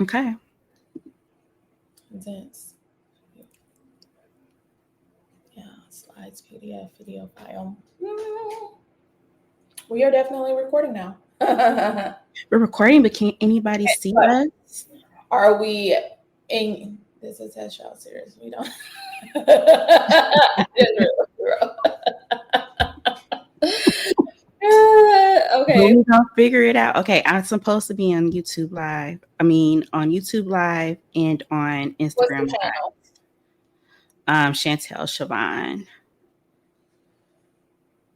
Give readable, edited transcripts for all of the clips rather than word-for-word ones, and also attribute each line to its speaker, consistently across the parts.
Speaker 1: Okay.
Speaker 2: Intense. Yeah, slides, PDF, video file. We are definitely recording now.
Speaker 1: We're recording, but can anybody see us?
Speaker 2: Are we in this is a show series? We don't. Okay.
Speaker 1: We're gonna figure it out. Okay, I'm supposed to be on YouTube Live. I mean, on YouTube Live and on Instagram
Speaker 2: What's the channel?
Speaker 1: Live. Chantel Siobhan.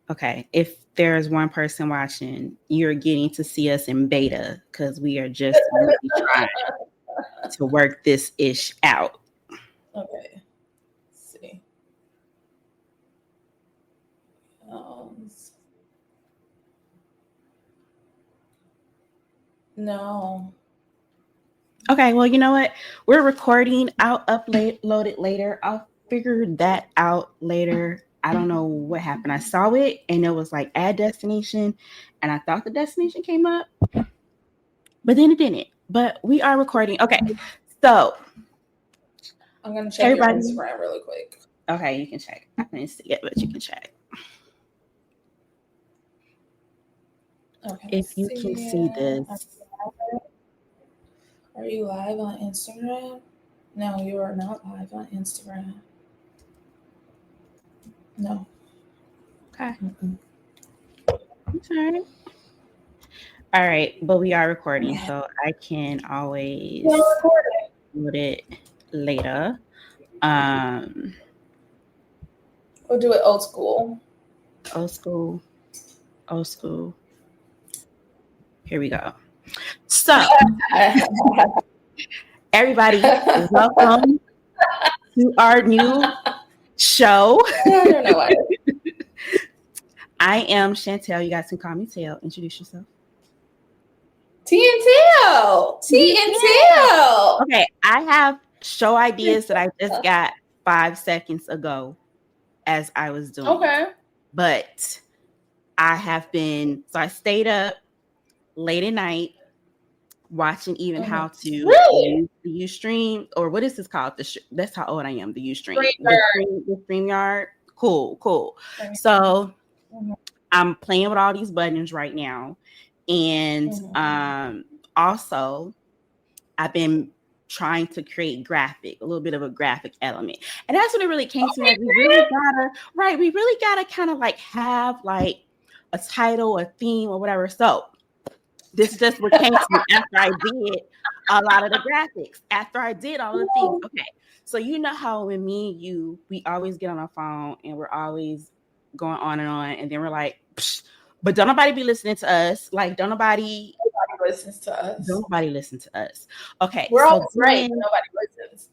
Speaker 1: Okay, if there's one person watching, you're getting to see us in beta because we are just really trying to work this ish out.
Speaker 2: Okay. Let's see. No.
Speaker 1: Okay, well, you know what? We're recording. I'll upload it later. I'll figure that out later. I don't know what happened. I saw it and it was like add destination, and I thought the destination came up, but then it didn't. But we are recording. Okay, so
Speaker 2: I'm gonna check your Instagram really quick.
Speaker 1: Okay, you can check. I didn't see it, but you can check.
Speaker 2: Okay.
Speaker 1: If you can see this.
Speaker 2: Are you live on Instagram? No, you are not live on Instagram. No.
Speaker 1: Okay. Okay. All right, but we are recording, so I can always put it later.
Speaker 2: We'll do it old school.
Speaker 1: Old school. Old school. Here we go. So, everybody, welcome to our new show.
Speaker 2: I don't know why.
Speaker 1: I am Chantel. You guys can call me Tel. Introduce yourself.
Speaker 2: Tee Tel.
Speaker 1: Okay, I have show ideas that I just got 5 seconds ago as I was doing.
Speaker 2: Okay.
Speaker 1: But I stayed up late at night watching even how to use the Ustream, or what is this called? That's how old I am. The Ustream, the StreamYard. Cool. So I'm playing with all these buttons right now, and also I've been trying to create a little bit of a graphic element, and that's when it really came to me. Like, we really gotta kind of like have like a title, a theme, or whatever. So this is just what came to me after I did a lot of the graphics, after I did all of the things. Okay, so you know how when me and you, we always get on our phone and we're always going on, and then we're like, psh, but don't nobody be listening to us. Like, nobody
Speaker 2: listens to us.
Speaker 1: Nobody listen to us. Okay,
Speaker 2: we're all great. Nobody listens.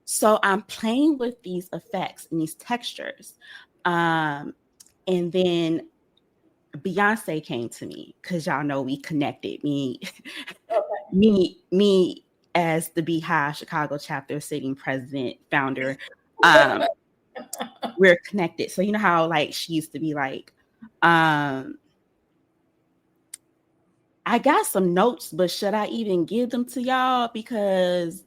Speaker 1: So I'm playing with these effects and these textures, and then Beyoncé came to me because y'all know we connected. Me as the Beehive Chicago chapter sitting president, founder. We're connected. So you know how like she used to be like, I got some notes, but should I even give them to y'all? Because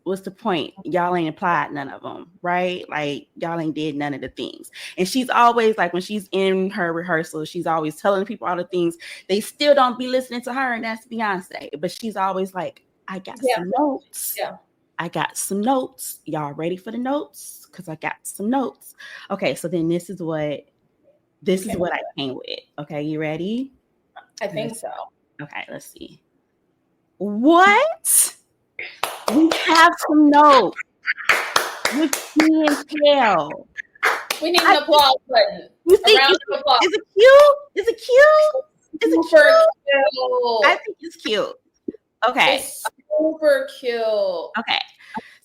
Speaker 1: what's the point? Y'all ain't applied none of them, right? Like, y'all ain't did none of the things. And she's always like, when she's in her rehearsal, she's always telling people all the things. They still don't be listening to her, and that's Beyonce. But she's always like, I got some notes.
Speaker 2: Yeah.
Speaker 1: I got some notes. Y'all ready for the notes? Because I got some notes. Okay, so then this is what I came with. Okay, you ready?
Speaker 2: I think so.
Speaker 1: Okay, let's see. What? We have some notes with Tee Tel.
Speaker 2: We need an applause button.
Speaker 1: You think is it cute? Super cute. I think it's cute. Okay.
Speaker 2: It's super cute.
Speaker 1: Okay.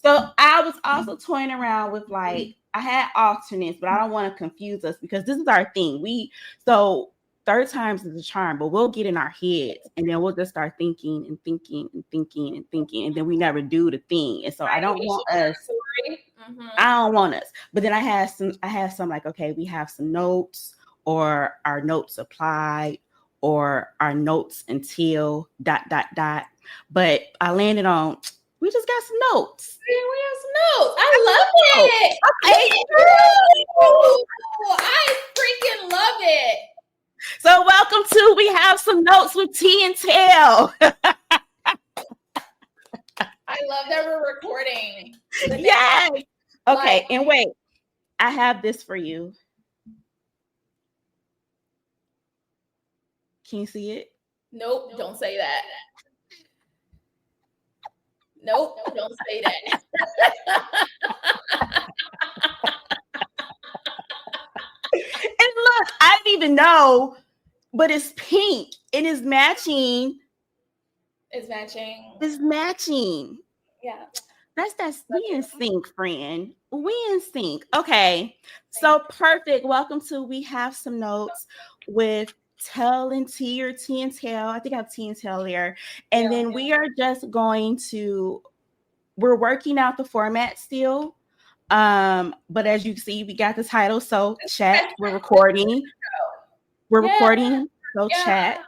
Speaker 1: So I was also toying around with like, I had alternates, but I don't want to confuse us because this is our thing. Third time's is a charm, but we'll get in our heads and then we'll just start thinking, and then we never do the thing. And so I don't want us. I don't want us. But then I had some like, okay, we have some notes, or our notes applied, or our notes until ... but I landed on. We just got some notes.
Speaker 2: We have some notes. I love it.
Speaker 1: Okay.
Speaker 2: I freaking love it.
Speaker 1: So welcome to We Have Some Notes with Tee Tel.
Speaker 2: I love that we're recording.
Speaker 1: Yes. Okay, and wait. I have this for you. Can you see it?
Speaker 2: Nope, don't say that. Nope, don't say that.
Speaker 1: And look, I didn't even know, but it's pink and it's matching.
Speaker 2: It's matching.
Speaker 1: It's matching.
Speaker 2: Yeah.
Speaker 1: That's we in sync, friend. We in sync. Okay. So perfect. Welcome to We Have Some Notes with Tel and T, or Tee and Tel. I think I have Tee and Tel there. And then we are just going to, we're working out the format still. But as you see, we got the title. So chat, we're recording. We're recording. So chat.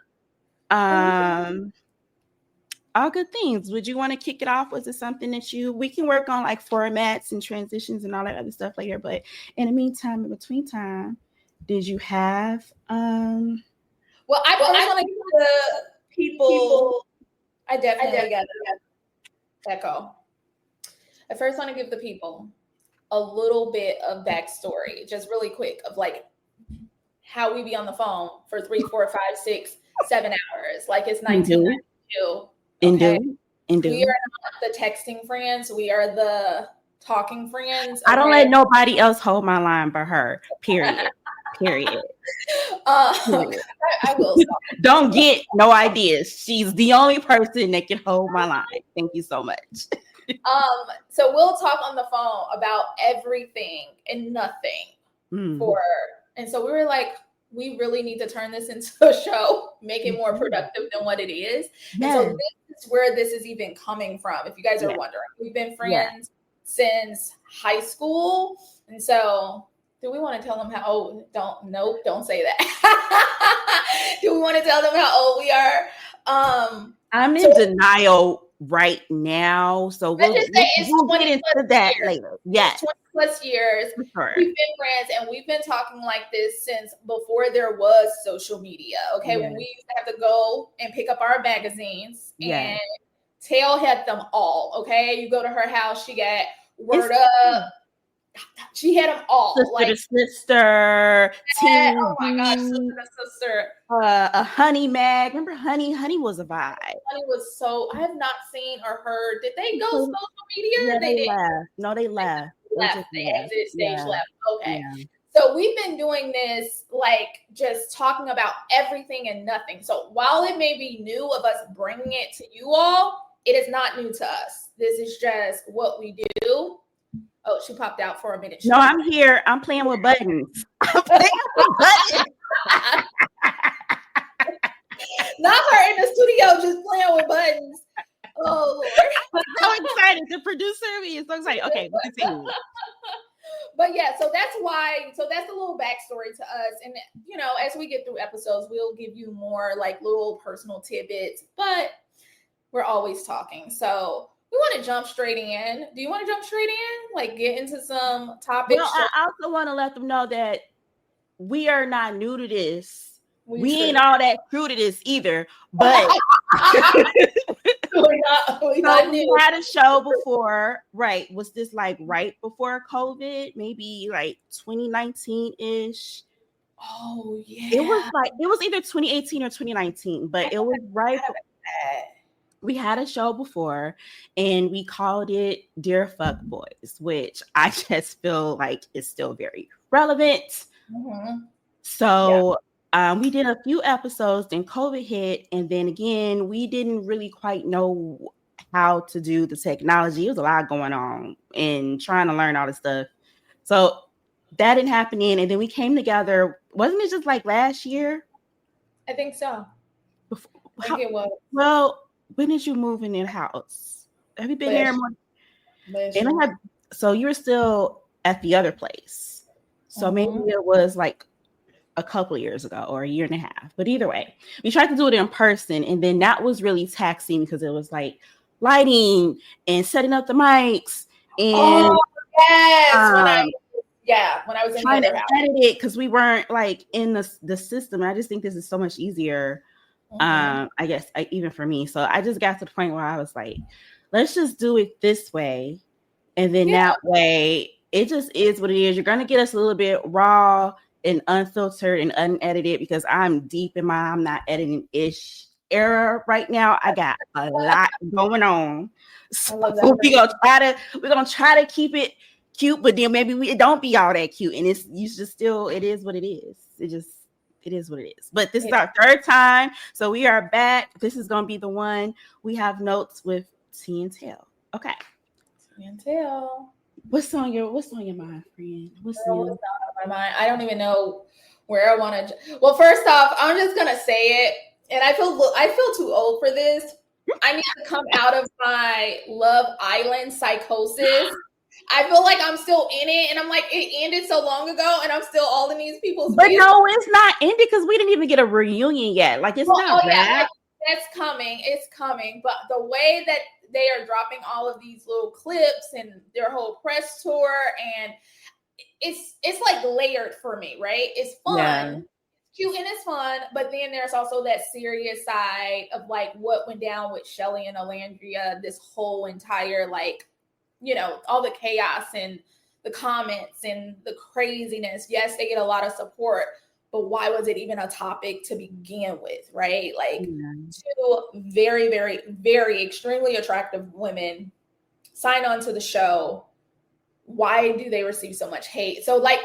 Speaker 1: All good things. Would you want to kick it off? Was it something that we can work on, like formats and transitions and all that other stuff later? But in the meantime, in between time, did you have
Speaker 2: Well, I first want to give the people. I definitely got that go. I first want to give the people a little bit of backstory, just really quick, of like how we be on the phone for 3, 4, 5, 6, 7 hours. Like it's 1992. Okay. We are not the texting friends. We are the talking friends. Okay?
Speaker 1: I don't let nobody else hold my line but her. Period. Period.
Speaker 2: I will stop.
Speaker 1: Don't get no ideas. She's the only person that can hold my line. Thank you so much.
Speaker 2: So we'll talk on the phone about everything and nothing and so we were like, we really need to turn this into a show, make it more productive than what it is. And so this is where this is even coming from. If you guys are wondering, we've been friends since high school. And so do we want to tell them how don't say that. Do we want to tell them how old we are?
Speaker 1: I'm in denial right now, so we'll get into that later. Yes,
Speaker 2: 20 plus years.
Speaker 1: Sure.
Speaker 2: We've been friends, and we've been talking like this since before there was social media. Okay, when we used to have to go and pick up our magazines, and Tel had them all. Okay, you go to her house, she got Word Up. She had them all.
Speaker 1: Sister.
Speaker 2: Oh my gosh, sister.
Speaker 1: A Honey mag. Remember Honey? Honey was a vibe.
Speaker 2: Honey was so. I have not seen or heard. Did they go social media?
Speaker 1: Yeah, they left. No, they left.
Speaker 2: They exited stage left. Okay. Yeah. So we've been doing this, like just talking about everything and nothing. So while it may be new of us bringing it to you all, it is not new to us. This is just what we do. Oh, she popped out for a minute.
Speaker 1: No, I'm here. I'm playing with buttons. I'm playing with buttons.
Speaker 2: Not her in the studio just playing with buttons. Oh, Lord.
Speaker 1: I'm so excited. The producer is so excited. Okay, we continue.
Speaker 2: But yeah, so that's why. So that's a little backstory to us. And, you know, as we get through episodes, we'll give you more like little personal tidbits. But we're always talking. So we want to jump straight in. Do you want to jump straight in? Like get into some topics?
Speaker 1: Well, I also want to let them know that we are not new to this. We ain't all that true to this either. But we had a show before, right? Was this like right before COVID? Maybe like 2019-ish.
Speaker 2: Oh, yeah.
Speaker 1: It was either 2018 or 2019, but it was right. We had a show before and we called it Dear Fuck Boys, which I just feel like is still very relevant. So we did a few episodes, then COVID hit. And then again, we didn't really quite know how to do the technology. It was a lot going on and trying to learn all this stuff. So that didn't happen in. And then we came together. Wasn't it just like last year?
Speaker 2: I think so. I think it was.
Speaker 1: Well, when did you move in your house? Have you been here more? So you were still at the other place. So maybe it was like a couple of years ago or a year and a half. But either way, we tried to do it in person. And then that was really taxing because it was like lighting and setting up the mics and
Speaker 2: yes, when I was in the
Speaker 1: trying to
Speaker 2: other house.
Speaker 1: edit it because we weren't like in the system. I just think this is so much easier. I guess even for me. So I just got to the point where I was like, let's just do it this way. And then that way it just is what it is. You're going to get us a little bit raw and unfiltered and unedited because I'm deep in my I'm not editing ish era right now. I got a lot going on. So we're gonna try to keep it cute, but then maybe it don't be all that cute. And it is what it is. It is what it is. But this is our third time. So we are back. This is gonna be the one. We have notes with Tee Tel. Okay.
Speaker 2: Tee Tel.
Speaker 1: What's on your mind, friend? What's
Speaker 2: on my mind? I don't even know where I want to. Well, first off, I'm just gonna say it, and I feel too old for this. I need to come out of my Love Island psychosis. I feel like I'm still in it, and I'm like, it ended so long ago, and I'm still all in these people's.
Speaker 1: But no, it's not ended because we didn't even get a reunion yet. Like it's not that.
Speaker 2: That's coming. It's coming. But the way that they are dropping all of these little clips and their whole press tour, and it's like layered for me, right? It's fun. Yeah. It's cute and it's fun, but then there's also that serious side of like what went down with Shelly and Alandria, this whole entire like, all the chaos and the comments and the craziness. Yes, they get a lot of support, but why was it even a topic to begin with, right? Like two very, very, very extremely attractive women sign on to the show. Why do they receive so much hate? So like,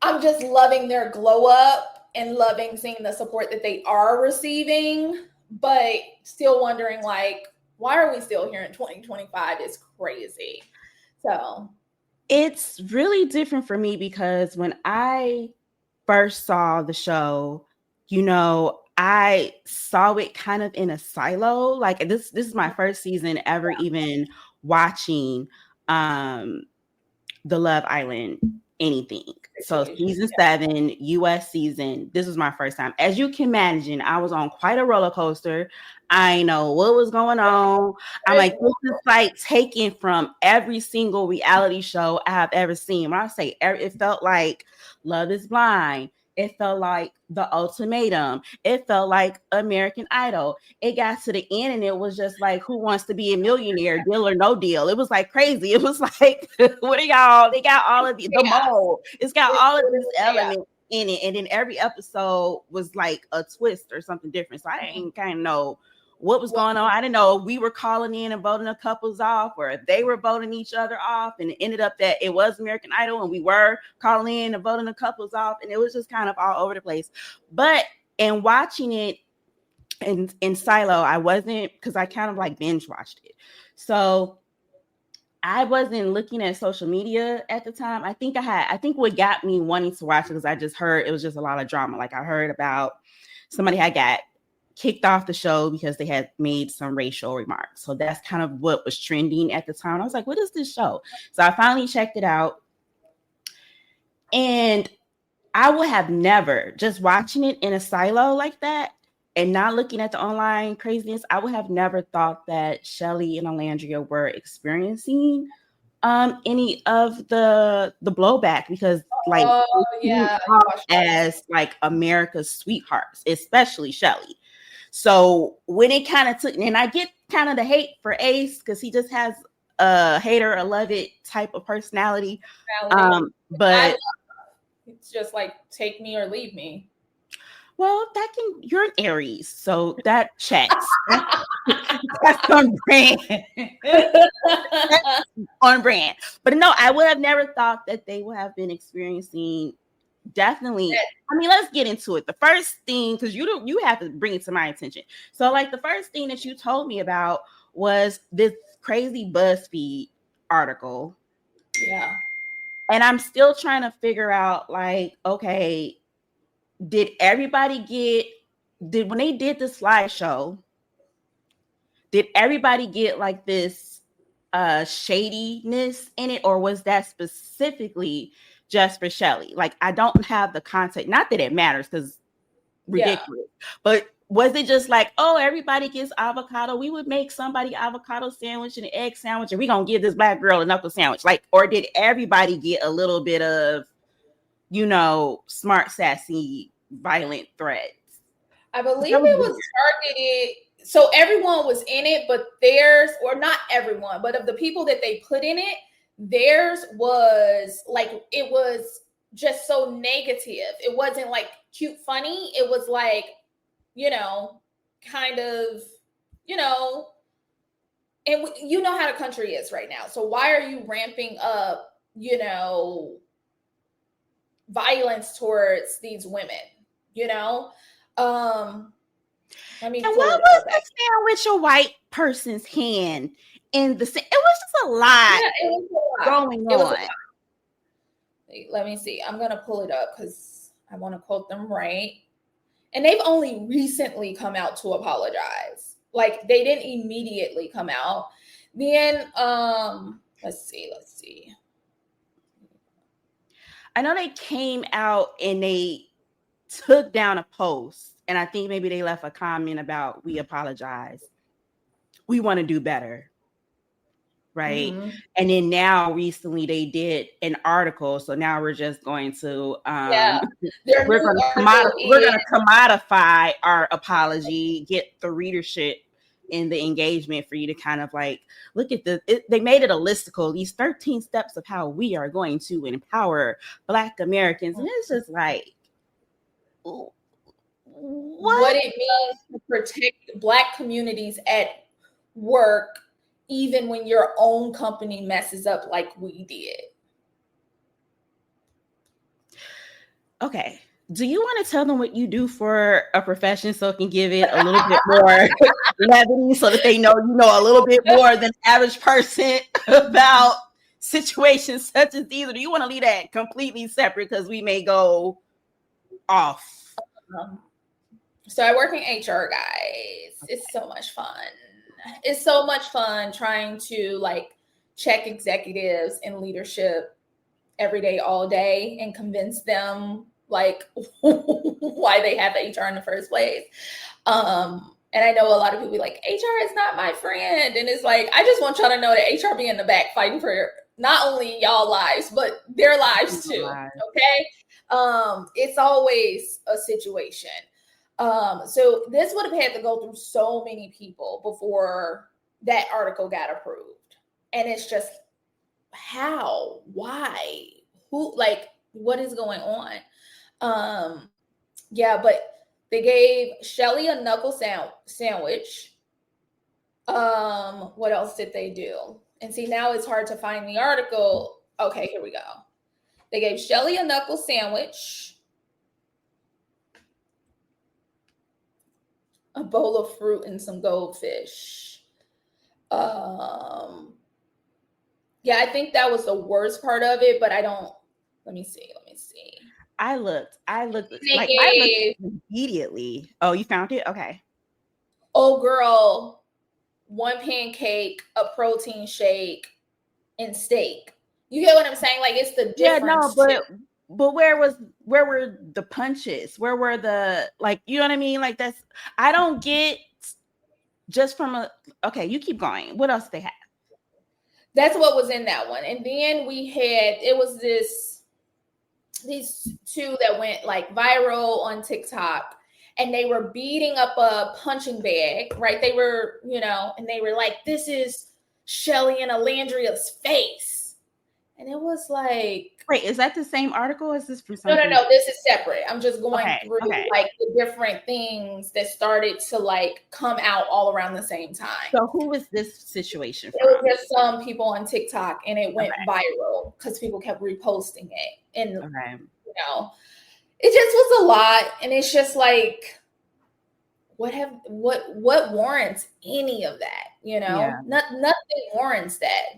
Speaker 2: I'm just loving their glow up and loving seeing the support that they are receiving, but still wondering like, why are we still here in 2025? It's crazy. So
Speaker 1: it's really different for me because when I first saw the show, I saw it kind of in a silo. Like this is my first season ever even watching the Love Island anything. So season 7, US season, this was my first time. As you can imagine, I was on quite a roller coaster. I know what was going on. I'm like, this is like taken from every single reality show I have ever seen. When I say it felt like Love is Blind. It felt like The Ultimatum. It felt like American Idol. It got to the end and it was just like, who wants to be a millionaire, deal or no deal? It was like crazy. It was like, what are y'all? They got all of the mold. It's got all of these elements in it. And then every episode was like a twist or something different. So I didn't kind of know what was going on. I didn't know we were calling in and voting the couples off or they were voting each other off. And it ended up that it was American Idol and we were calling in and voting the couples off. And it was just kind of all over the place. But in watching it in silo, I wasn't, because I kind of like binge watched it. So I wasn't looking at social media at the time. I think what got me wanting to watch it because I just heard it was just a lot of drama. Like I heard about somebody had got kicked off the show because they had made some racial remarks. So that's kind of what was trending at the time. I was like, what is this show? So I finally checked it out. And I would have never, just watching it in a silo like that and not looking at the online craziness, I would have never thought that Shelly and Alandria were experiencing any of the blowback because as like America's sweethearts, especially Shelly. So when it kind of took, and I get kind of the hate for Ace because he just has a hater or love it type of personality. But
Speaker 2: it's just like take me or leave me.
Speaker 1: Well, you're an Aries, so that checks. That's on brand. On brand. But no, I would have never thought that they would have been experiencing. Definitely. I mean, let's get into it. The first thing, because you have to bring it to my attention. So, like, the first thing that you told me about was this crazy BuzzFeed article.
Speaker 2: Yeah.
Speaker 1: And I'm still trying to figure out, like, okay, did everybody when they did the slideshow, did everybody get like this shadiness in it, or was that specifically just for Shelly. Like, I don't have the context. Not that it matters, because ridiculous. But was it just like, oh, everybody gets avocado? We would make somebody avocado sandwich and an egg sandwich, and we're going to give this black girl a knuckle sandwich. Like, or did everybody get a little bit of, you know, smart, sassy, violent threats?
Speaker 2: I believe it was targeted. So everyone was in it, but theirs, or not everyone, but of the people that they put in it, theirs was like, it was just so negative. It wasn't like cute, funny. It was like, you know, kind of, you know, and you know how the country is right now. So why are you ramping up, you know, violence towards these women, you know? Let me.
Speaker 1: And what was the sandwich a white person's hand in the? It was just a lot.
Speaker 2: Yeah, it was a lot
Speaker 1: going on.
Speaker 2: It was a lot. Let me see. I'm gonna pull it up because I want to quote them right. And they've only recently come out to apologize. Like, they didn't immediately come out. Then, let's see.
Speaker 1: I know they came out and they took down a post, and I think maybe they left a comment about, we apologize. We want to do better. Right. Mm-hmm. And then now recently they did an article. So now we're just going to we're going to commodify our apology, get the readership and the engagement for you to kind of like look at they made it a listicle, these 13 steps of how we are going to empower Black Americans. And it's just like,
Speaker 2: what it means to protect Black communities at work, even when your own company messes up like we did.
Speaker 1: Okay. Do you want to tell them what you do for a profession so it can give it a little bit more levity, so that they know you know a little bit more than the average person about situations such as these? Or do you want to leave that completely separate because we may go off?
Speaker 2: So I work in HR, guys. Okay. It's so much fun. It's so much fun trying to like check executives and leadership every day, all day, and convince them like why they have HR in the first place. And I know a lot of people be like, HR is not my friend. And it's like, I just want y'all to know that HR be in the back fighting for not only y'all lives, but their lives too. Okay. It's always a situation. So this would have had to go through so many people before that article got approved. And it's just, how, why, who, like, what is going on? Yeah, but they gave Shelly a knuckle sandwich. What else did they do? And see, now it's hard to find the article. Okay, here we go. They gave Shelly a knuckle sandwich, a bowl of fruit, and some goldfish. Yeah, I think that was the worst part of it, but I don't. Let me see.
Speaker 1: I looked immediately. Oh, you found it? Okay.
Speaker 2: Oh, girl, 1 pancake, a protein shake, and steak. You get what I'm saying? Like, it's the difference.
Speaker 1: Yeah, no, but where were the punches? Where were the, like, you know what I mean? Like, that's, I don't get just from okay, you keep going. What else they have?
Speaker 2: That's what was in that one. And then it was these two that went like viral on TikTok, and they were beating up a punching bag, right? They were, and they were like, this is Shelly and Alandria's face. And it was like,
Speaker 1: wait, is that the same article? Is this from something?
Speaker 2: No, this is separate. I'm just going through like the different things that started to like come out all around the same time.
Speaker 1: So who was this situation from?
Speaker 2: It was just some people on TikTok, and it went viral because people kept reposting it. And it just was a lot. And it's just like, what warrants any of that? Nothing warrants that.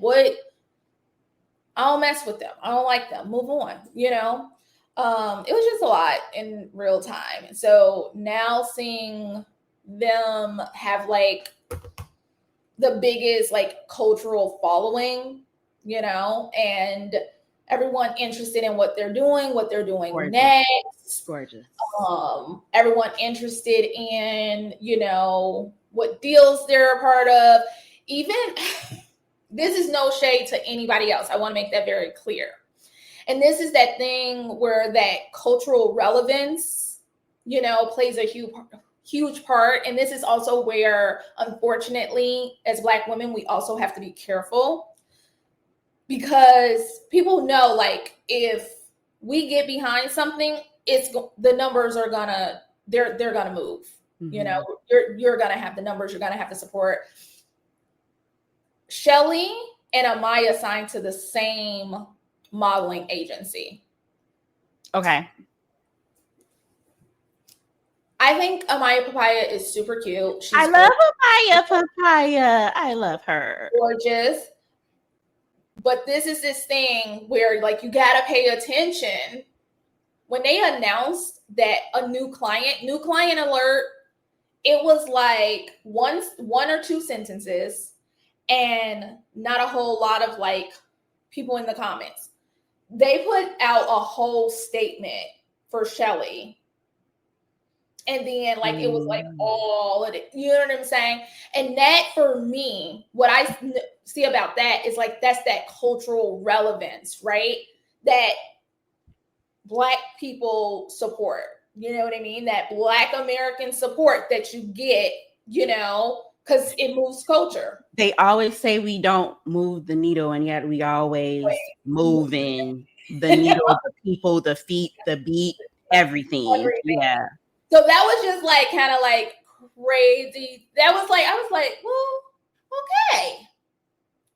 Speaker 2: I don't mess with them. I don't like them. Move on. It was just a lot in real time. So now seeing them have like the biggest like cultural following, and everyone interested in what they're doing
Speaker 1: Gorgeous.
Speaker 2: next.
Speaker 1: Gorgeous.
Speaker 2: Everyone interested in, what deals they're a part of. Even this is no shade to anybody else. I want to make that very clear. And this is that thing where that cultural relevance, plays a huge part. And this is also where, unfortunately, as Black women, we also have to be careful. Because people know, like, if we get behind something, the numbers are they're gonna move. Mm-hmm. You're gonna have the numbers. You're gonna have the support. Shelly and Amaya signed to the same modeling agency.
Speaker 1: Okay.
Speaker 2: I think Amaya Papaya is super cute.
Speaker 1: I love Amaya Papaya. I love her.
Speaker 2: Gorgeous. But this is this thing where, like, you gotta pay attention. When they announced that a new client alert, it was like one or two sentences and not a whole lot of, like, people in the comments. They put out a whole statement for Shelly. And then, like, it was like all of it, you know what I'm saying? And that, for me, what I see about that is, like, that's that cultural relevance, right? That Black people support, you know what I mean? That Black American support that you get, because it moves culture.
Speaker 1: They always say we don't move the needle, and yet we always moving the needle, the people, the feet, the beat, everything. Yeah.
Speaker 2: So that was just, like, kind of, like, crazy. That was like, I was like, well, okay,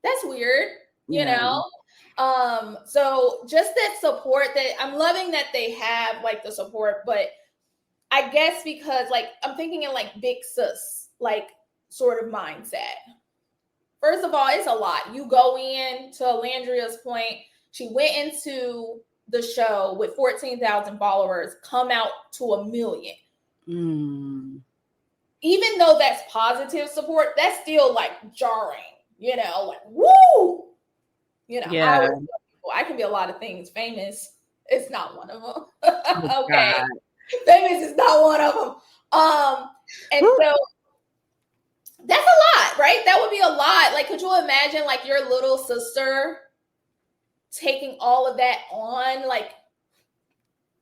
Speaker 2: that's weird, you know? So just that support, that I'm loving that they have, like, the support, but I guess because, like, I'm thinking in, like, big sis, like, sort of mindset. First of all, it's a lot. You go in, to Landria's point, she went into the show with 14,000 followers, come out to 1 million. Even though that's positive support, that's still, like, jarring, like, woo,
Speaker 1: yeah.
Speaker 2: I can be a lot of things. Famous is not one of them. Okay. God. Famous is not one of them. And so that's a lot, right? That would be a lot. Like, could you imagine, like, your little sister taking all of that on, like,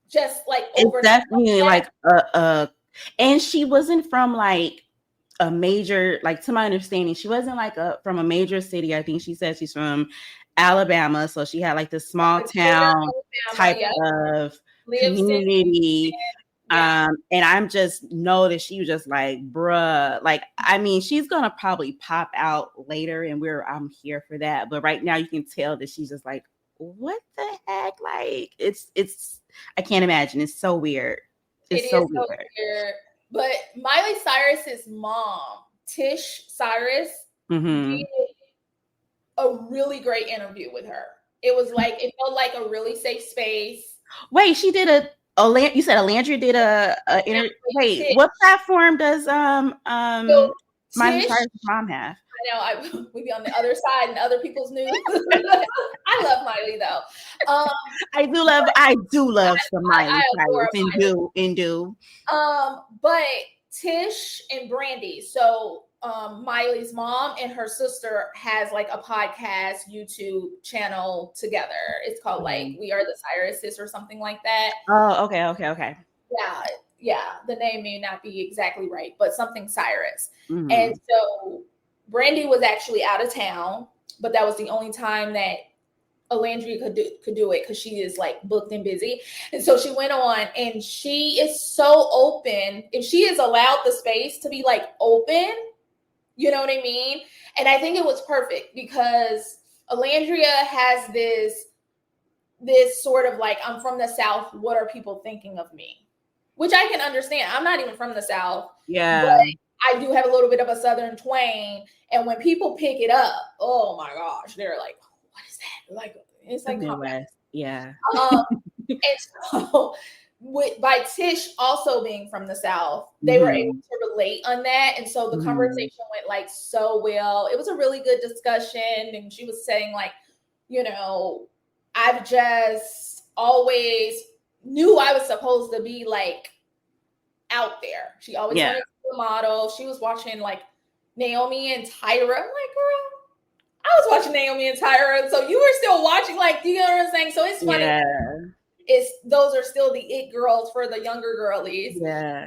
Speaker 2: just, like,
Speaker 1: over? It's definitely like and she wasn't from, like, a major, like, to my understanding, she wasn't, like, from a major city. I think she said she's from Alabama, so she had, like, the small town type of community. And I'm just know that she was just like, bruh, like, I mean, she's gonna probably pop out later, and I'm here for that. But right now, you can tell that she's just like, what the heck? Like, it's I can't imagine. It's so weird. It's so weird.
Speaker 2: But Miley Cyrus's mom, Tish Cyrus, did a really great interview with her. It was like, it felt like a really safe space.
Speaker 1: Wait, she did you said Alandria did a interview. Wait, Tish. What platform does Miley Cyrus's mom have?
Speaker 2: I know we be on the other side and other people's news. I love Miley though.
Speaker 1: I do love some Miley Cyrus and do.
Speaker 2: But Tish and Brandy, so Miley's mom and her sister has, like, a podcast YouTube channel together. It's called like We Are the Cyruses or something like that.
Speaker 1: Oh, okay.
Speaker 2: Yeah. The name may not be exactly right, but something Cyrus. And so Brandy was actually out of town, but that was the only time that Alandria could do it, because she is, like, booked and busy. And so she went on, and she is so open. If she is allowed the space to be, like, open, you know what I mean? And I think it was perfect, because Alandria has this sort of, like, I'm from the South, what are people thinking of me? Which I can understand. I'm not even from the South.
Speaker 1: Yeah.
Speaker 2: But I do have a little bit of a Southern twang. And when people pick it up, oh my gosh, they're like, what is that? Like, it's like
Speaker 1: Midwest. Yeah.
Speaker 2: And so by Tish also being from the South, they were able to relate on that. And so the conversation went, like, so well. It was a really good discussion. And she was saying, like, I've just always knew I was supposed to be like out there. She always wanted to be a model. She was watching like Naomi and Tyra. I'm like, girl, I was watching Naomi and Tyra. So you were still watching, like, do you know what I'm saying? So it's funny. Yeah. Those are still the it girls for the younger girlies.
Speaker 1: Yeah.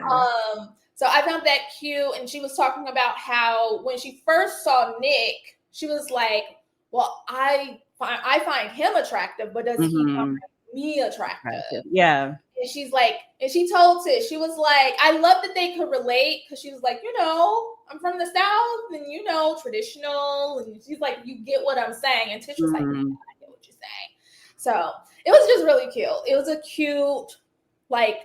Speaker 2: So I found that cute. And she was talking about how when she first saw Nick, she was like, well, I find him attractive, but does he find me attractive?
Speaker 1: Yeah.
Speaker 2: And she's like, and she told Tish, she was like, I love that they could relate, because she was like, you know, I'm from the South and, you know, traditional. And she's like, you get what I'm saying. And Tish was like, yeah, I get what you're saying. So it was just really cute. It was a cute, like,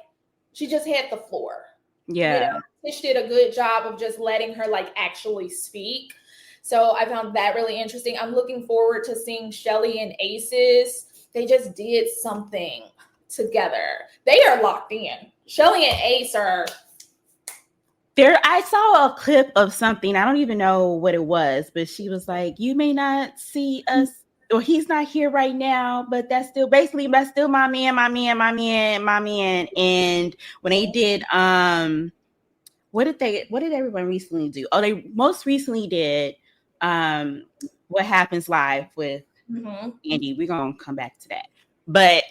Speaker 2: she just had the floor.
Speaker 1: Yeah.
Speaker 2: You know, Tish did a good job of just letting her like actually speak. So I found that really interesting. I'm looking forward to seeing Shelly and Aces. They just did something together. They are locked in. Shelly and Ace are
Speaker 1: there. I saw a clip of something. I don't even know what it was, but she was like, you may not see us, or he's not here right now, but that's still basically, that's still my man. And when they did, what did everyone recently do? Oh, they most recently did What Happens Live with Andy. We're gonna come back to that. But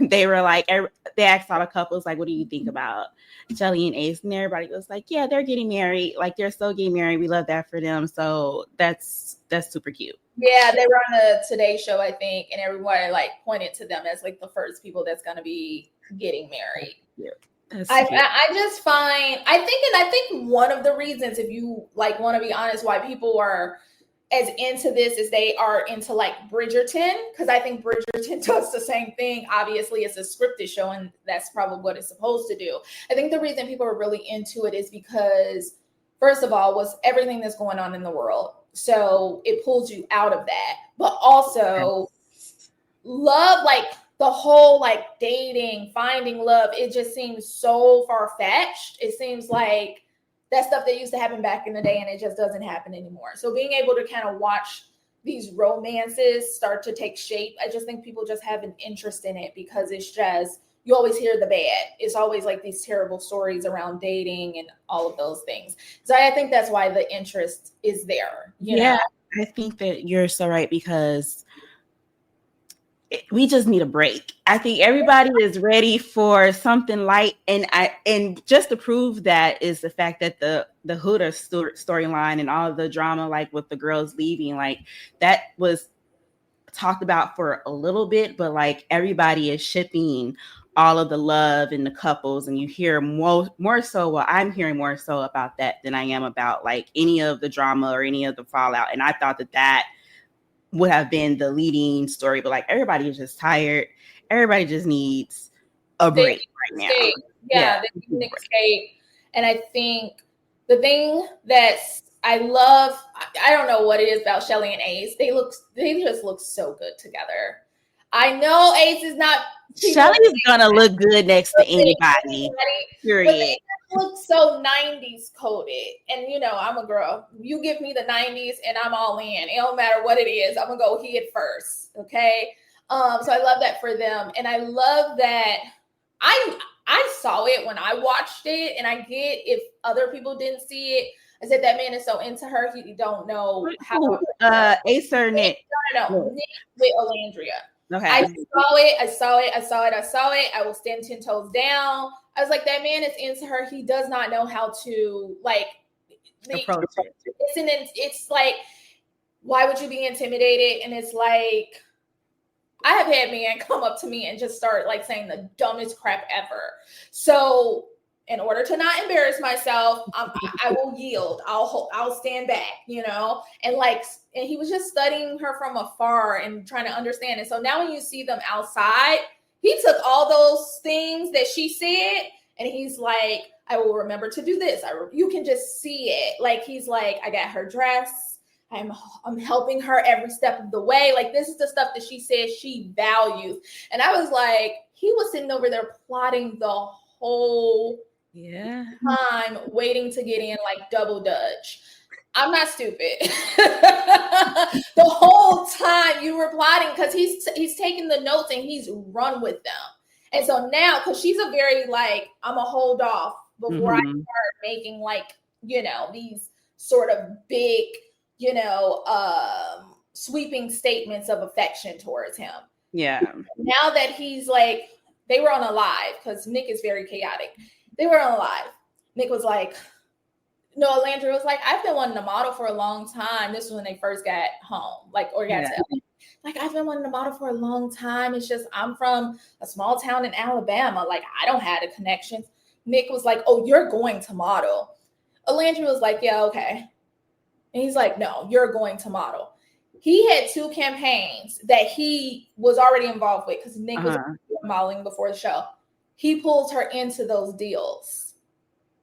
Speaker 1: they were like, they asked all the couples, like, what do you think about Shelly and Ace? And everybody was like, yeah, they're getting married. Like, they're still getting married. We love that for them. So that's super cute.
Speaker 2: Yeah, they were on the Today Show, I think, and everyone like pointed to them as like the first people that's gonna be getting married.
Speaker 1: Yeah.
Speaker 2: I just find, I think one of the reasons, if you like want to be honest, why people are as into this is they are into like Bridgerton, because I think Bridgerton does the same thing. Obviously, it's a scripted show, and that's probably what it's supposed to do. I think the reason people are really into it is because, first of all, was everything that's going on in the world. So it pulls you out of that. But also love, like the whole like dating, finding love, it just seems so far-fetched. It seems like that stuff that used to happen back in the day, and it just doesn't happen anymore. So being able to kind of watch these romances start to take shape, I just think people just have an interest in it, because it's just, you always hear the bad. It's always like these terrible stories around dating and all of those things. So I think that's why the interest is there. You know?
Speaker 1: I think that you're so right, because we just need a break. I think everybody is ready for something light, and just to prove that is the fact that the Huda storyline and all of the drama, like with the girls leaving, like that was talked about for a little bit, but like everybody is shipping all of the love in the couples, and you hear more so. Well, I'm hearing more so about that than I am about like any of the drama or any of the fallout. And I thought that would have been the leading story, but like everybody is just tired. Everybody just needs a break right now.
Speaker 2: Yeah, they need an escape. And I think the thing that I love, I don't know what it is about Shelly and Ace. They just look so good together. I know Ace is not.
Speaker 1: Shelly's gonna look good next to anybody. Period.
Speaker 2: Look so 90s coded, and you know, I'm a girl. You give me the 90s and I'm all in. It don't matter what it is, I'm gonna go head first. Okay. So I love that for them, and I love that I saw it when I watched it, and I get if other people didn't see it. I said that man is so into her, he don't know how.
Speaker 1: Ace or Nick?
Speaker 2: No, Nick with Alandria.
Speaker 1: Okay.
Speaker 2: I saw it. I will stand 10 toes down. I was like, that man is into her. He does not know how to like
Speaker 1: approach it.
Speaker 2: It's like, why would you be intimidated? And it's like, I have had men come up to me and just start like saying the dumbest crap ever. So in order to not embarrass myself, I will yield. I'll stand back, you know, and he was just studying her from afar and trying to understand it. So now when you see them outside, he took all those things that she said, and he's like, I will remember to do this. You can just see it. Like, he's like, I got her dress. I'm helping her every step of the way. Like, this is the stuff that she says she values. And I was like, he was sitting over there plotting the whole time, waiting to get in like double dutch. I'm not stupid. The whole time you were plotting, because he's taking the notes and he's run with them. And so now, because she's a very like, I'm a hold off before I start making like, these sort of big, sweeping statements of affection towards him.
Speaker 1: Yeah.
Speaker 2: Now that he's like, they were on a live, because Nick is very chaotic. They were on a live. Nick was like, no, Alandra was like, I've been wanting to model for a long time. This was when they first got home, like, or got to LA. Like, I've been wanting to model for a long time. It's just, I'm from a small town in Alabama. Like, I don't have the connections. Nick was like, oh, you're going to model. Alandra was like, yeah, okay. And he's like, no, you're going to model. He had 2 campaigns that he was already involved with, because Nick was modeling before the show. He pulls her into those deals.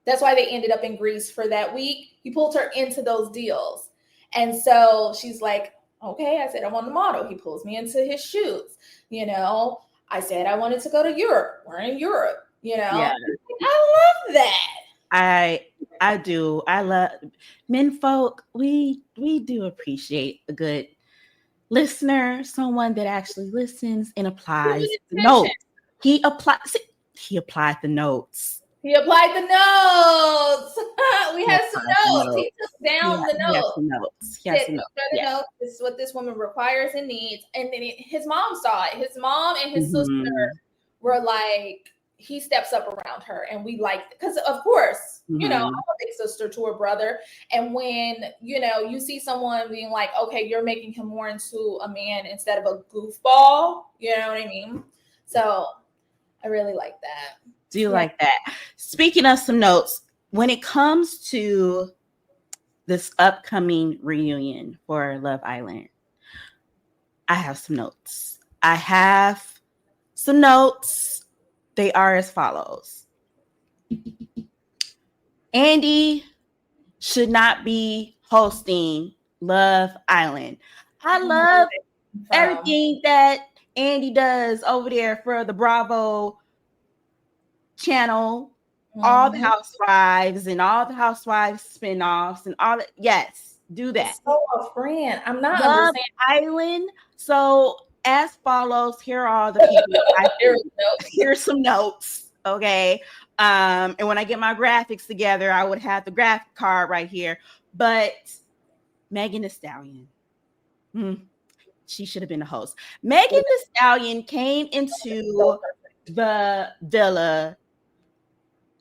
Speaker 2: That's why they ended up in Greece for that week. He pulled her into those deals. And so she's like, okay, I said, I want to model. He pulls me into his shoots. I said, I wanted to go to Europe. We're in Europe, Yeah. I love that.
Speaker 1: I do. I love men folk. We do appreciate a good listener, someone that actually listens and applies the notes. He applied the notes.
Speaker 2: He applied the notes. We have some notes. He took down the notes.
Speaker 1: He has some notes.
Speaker 2: This is what this woman requires and needs. And then his mom saw it. His mom and his sister were like, he steps up around her, and we like it. Because of course, I'm a big sister to her brother. And when, you see someone being like, okay, you're making him more into a man instead of a goofball. You know what I mean? So I really like that.
Speaker 1: Do you like that? Speaking of some notes, when it comes to this upcoming reunion for Love Island, I have some notes. They are as follows. Andy should not be hosting Love Island. I love everything that Andy does over there for the Bravo channel, all the housewives and all the housewives spinoffs and all that. Yes, do that.
Speaker 2: So a friend. I'm not
Speaker 1: Love Island. So as follows, here are all the people. Here's some notes. Okay. And when I get my graphics together, I would have the graphic card right here. But Megan Thee Stallion. She should have been the host. Megan Thee Stallion came into the villa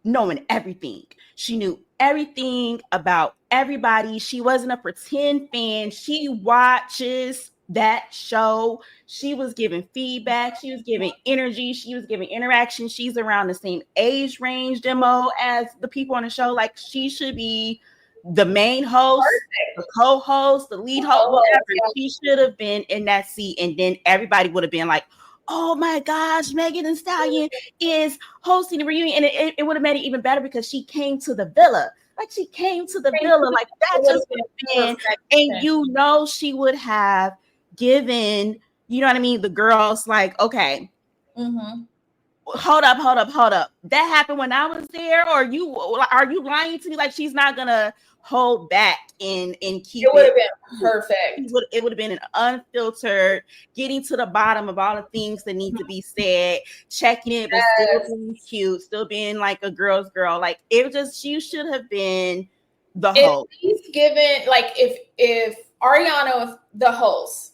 Speaker 1: knowing everything. She knew everything about everybody. She wasn't a pretend fan. She watches that show. She was giving feedback. She was giving energy. She was giving interaction. She's around the same age range demo as the people on the show. Like, she should be the main host, the co-host, the lead host, whatever. She should have been in that seat, and then everybody would have been like, oh my gosh, Megan Thee Stallion is hosting the reunion. And it would have made it even better because she came to the villa. Like, she came to the villa. Like, that just would have been, and she would have given, the girls like, okay, hold up. That happened when I was there, or are you lying to me? Like, she's not gonna hold back and keep
Speaker 2: it. Would have been perfect.
Speaker 1: It would have been an unfiltered, getting to the bottom of all the things that need to be said, checking it, but still being cute, still being like a girl's girl. Like, she should have been the host.
Speaker 2: He's given, like, if Ariana was the host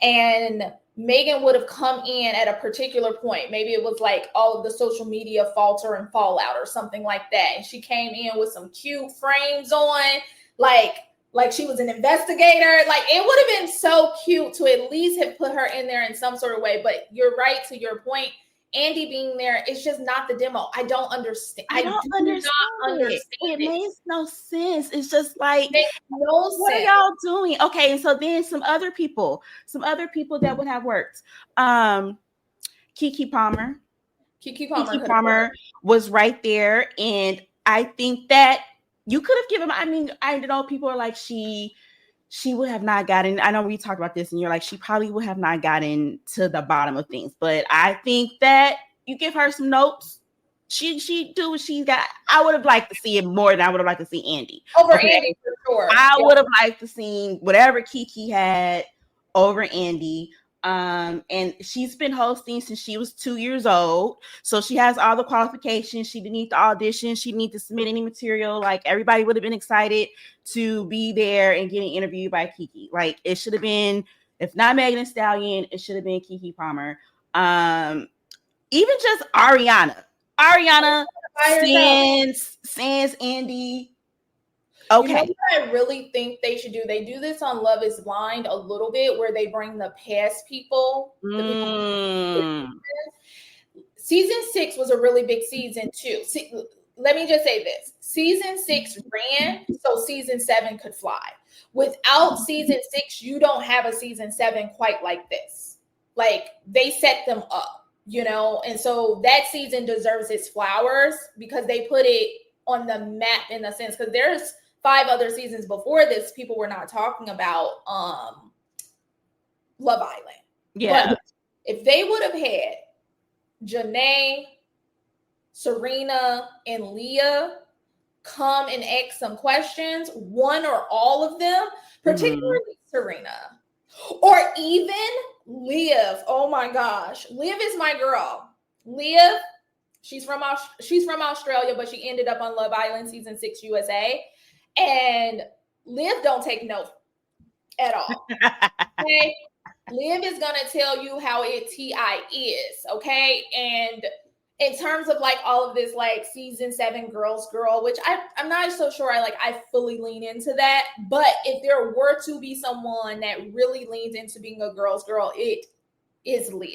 Speaker 2: and Megan would have come in at a particular point. Maybe it was like all of the social media falter and fallout or something like that. And she came in with some cute frames on, like she was an investigator. Like, it would have been so cute to at least have put her in there in some sort of way. But you're right, to your point. Andy being there, it's just not the demo. I don't understand.
Speaker 1: I don't understand. It makes no sense. It's just like,
Speaker 2: what
Speaker 1: are y'all doing? Okay, and so then some other people that would have worked. Keke Palmer was right there, and I think that you could have given. I mean, I know people are like, she would have not gotten, I know we talked about this and you're like, she probably would have not gotten to the bottom of things, but I think that you give her some notes, She do what she got. I would have liked to see it more than I would have liked to see Andy.
Speaker 2: Over Andy, for sure.
Speaker 1: I would have liked to see whatever KeKe had over Andy. And she's been hosting since she was 2 years old. So she has all the qualifications. She didn't need to audition. She didn't need to submit any material. Like, everybody would have been excited to be there and getting interviewed by KeKe. Like, it should have been, if not Megan Thee Stallion, it should have been KeKe Palmer. Even just Ariana sans Andy. Okay.
Speaker 2: You know what I really think they should do? They do this on Love is Blind a little bit, where they bring the past people. Season 6 was a really big season too. Let me just say this. Season 6 ran so season 7 could fly. Without season 6, you don't have a season 7 quite like this. Like, they set them up, you know? And so that season deserves its flowers because they put it on the map in a sense. Because there's 5 other seasons before this people were not talking about Love Island.
Speaker 1: Yeah.
Speaker 2: But if they would have had Janae, Serena, and Leah come and ask some questions, one or all of them, particularly Serena, or even Liv. Oh my gosh, Liv is my girl. Liv, she's from Australia, but she ended up on Love Island season 6 USA, and Liv don't take no at all. Okay, Liv is gonna tell you how it TI is, okay, and in terms of like all of this, like season 7 girls girl, which I'm not so sure I fully lean into that. But if there were to be someone that really leans into being a girls girl, it is Liv,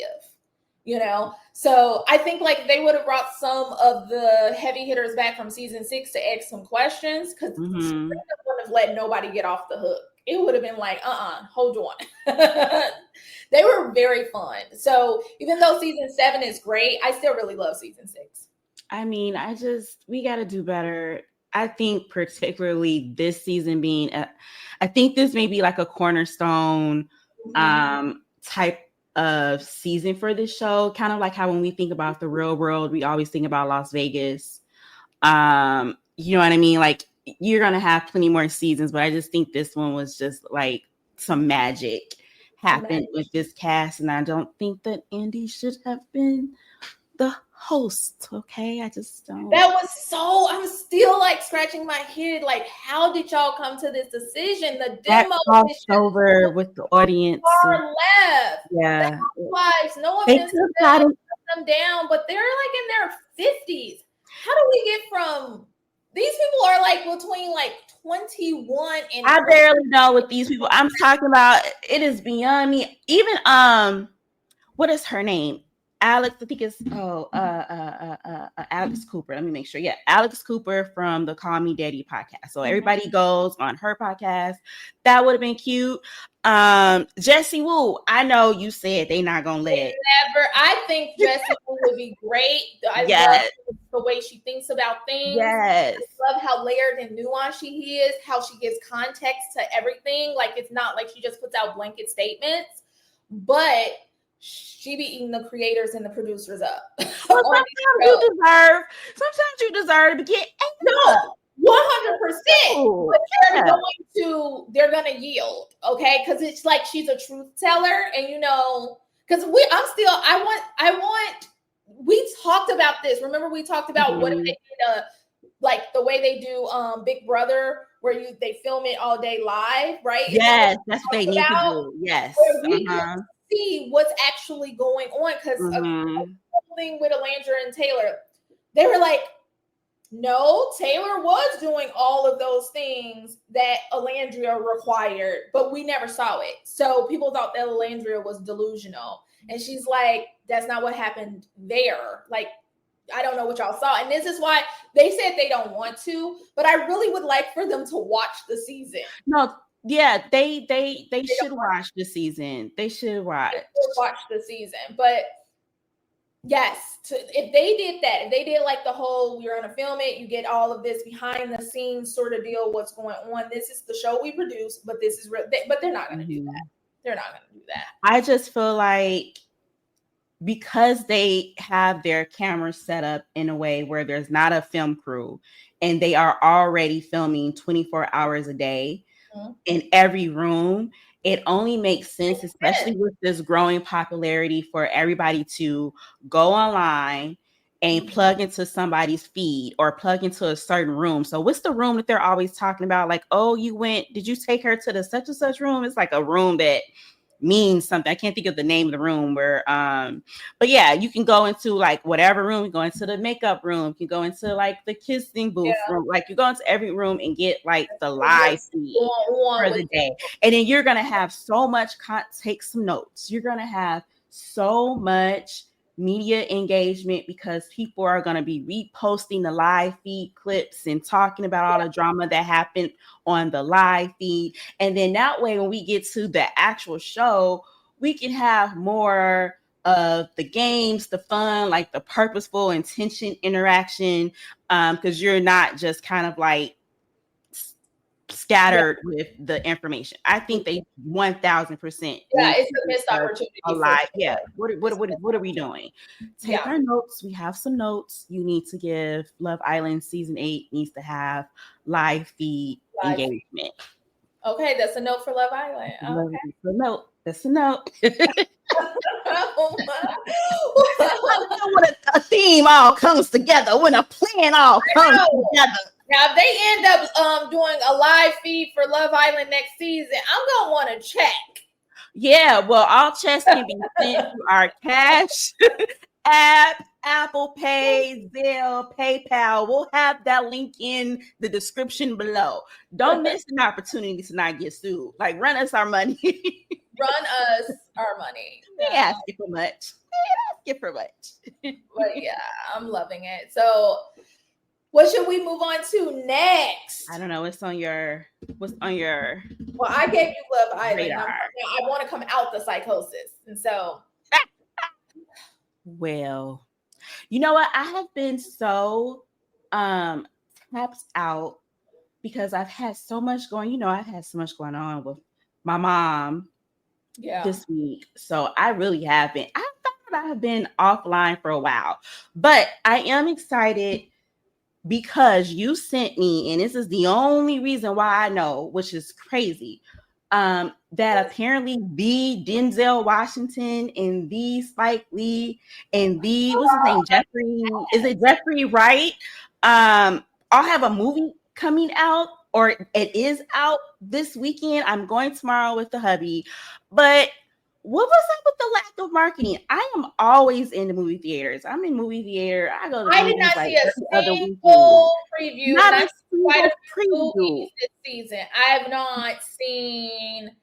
Speaker 2: you know? So I think like they would have brought some of the heavy hitters back from season 6 to ask some questions, because she wouldn't have let nobody get off the hook. It would have been like, hold on. They were very fun. So even though season 7 is great, I still really love season 6.
Speaker 1: I mean, we got to do better. I think particularly this season being, I think this may be like a cornerstone type of season for this show. Kind of like how when we think about the real world, we always think about Las Vegas. You know what I mean? Like, you're going to have plenty more seasons, but I just think this one was just like some magic happened with this cast. And I don't think that Andy should have been the host. Okay. I just don't.
Speaker 2: That was I'm still like scratching my head. Like, how did y'all come to this decision? The demo
Speaker 1: crossed over with the audience.
Speaker 2: Far left.
Speaker 1: Yeah.
Speaker 2: Wives, no offense to them down, but they're like in their 50s. How do we get from these people are like between like 21 and
Speaker 1: I barely know what these people I'm talking about. It is beyond me. Even what is her name? Alex, I think it's Alex Cooper. Let me make sure. Yeah, Alex Cooper from the Call Me Daddy podcast. So everybody goes on her podcast. That would have been cute. Jessie Woo, I know you said they not gonna let
Speaker 2: never. I think Jessie Woo would be great. I love the way she thinks about things.
Speaker 1: Yes.
Speaker 2: I love how layered and nuanced she is, how she gives context to everything. Like, it's not like she just puts out blanket statements, but she be eating the creators and the producers up.
Speaker 1: Well, sometimes you deserve to get
Speaker 2: 100%. But they're gonna yield, okay? Because it's like she's a truth teller, and you know, because I want. We talked about this. Remember, we talked about what if they did like the way they do Big Brother, where they film it all day live, right?
Speaker 1: Yes, that's what they need to do. Yes.
Speaker 2: We can see what's actually going on, because thing with Alandra and Taylor, they were like, no, Taylor was doing all of those things that Alandria required, but we never saw it. So people thought that Alandria was delusional. And she's like, that's not what happened there. Like, I don't know what y'all saw. And this is why they said they don't want to, but I really would like for them to watch the season.
Speaker 1: No, yeah, they should watch the season. They should watch
Speaker 2: the season. But yes, if they did that, if they did like the whole, we're going to film it, you get all of this behind the scenes sort of deal, what's going on. This is the show we produce, but this is real. But they're not going to do that. They're not going to do that.
Speaker 1: I just feel like because they have their cameras set up in a way where there's not a film crew and they are already filming 24 hours a day in every room, it only makes sense, especially with this growing popularity, for everybody to go online and plug into somebody's feed or plug into a certain room. So what's the room that they're always talking about? Like, oh, did you take her to the such and such room? It's like a room that means something. I can't think of the name of the room where, but yeah, you can go into like whatever room, you go into the makeup room, you can go into like the kissing booth room, like you go into every room and get like the live feed for the day. And then you're going to have so much take some notes. You're going to have so much media engagement because people are going to be reposting the live feed clips and talking about all the drama that happened on the live feed. And then that way, when we get to the actual show, we can have more of the games, the fun, like the purposeful intention interaction, because you're not just kind of like scattered with the information. I think they 1000%.
Speaker 2: Yeah, it's a missed opportunity.
Speaker 1: A lot. Yeah. What are we doing? Take our notes. We have some notes. You need to give Love Island season 8 needs to have live feed engagement.
Speaker 2: Okay, that's a note for Love Island. Okay.
Speaker 1: That's a note. When a theme all comes together, when a plan all comes together.
Speaker 2: Now, if they end up doing a live feed for Love Island next season, I'm going to want to check.
Speaker 1: Yeah, well, all checks can be sent to our Cash App, Apple Pay, Zelle, PayPal. We'll have that link in the description below. Don't miss an opportunity to not get sued. Like, run us our money.
Speaker 2: Run us our money.
Speaker 1: They ask you for much.
Speaker 2: But yeah, I'm loving it. So what should we move on to next?
Speaker 1: I don't know. What's on your
Speaker 2: Well, I gave you Love Island. I want to come out the psychosis. And so
Speaker 1: well, you know what? I have been so tapped out because I've had so much going on with my mom this week. So I really have been. I thought I have been offline for a while, but I am excited because you sent me, and this is the only reason why I know, which is crazy, that apparently the Denzel Washington and the Spike Lee and the, what's his name, Jeffrey Wright, all have a movie coming out, or it is out this weekend. I'm going tomorrow with the hubby, but what was up with the lack of marketing? I am always in the movie theaters. I'm in movie theater. I go to the movies like every other
Speaker 2: single preview.
Speaker 1: Not a single preview
Speaker 2: this season. I have not seen.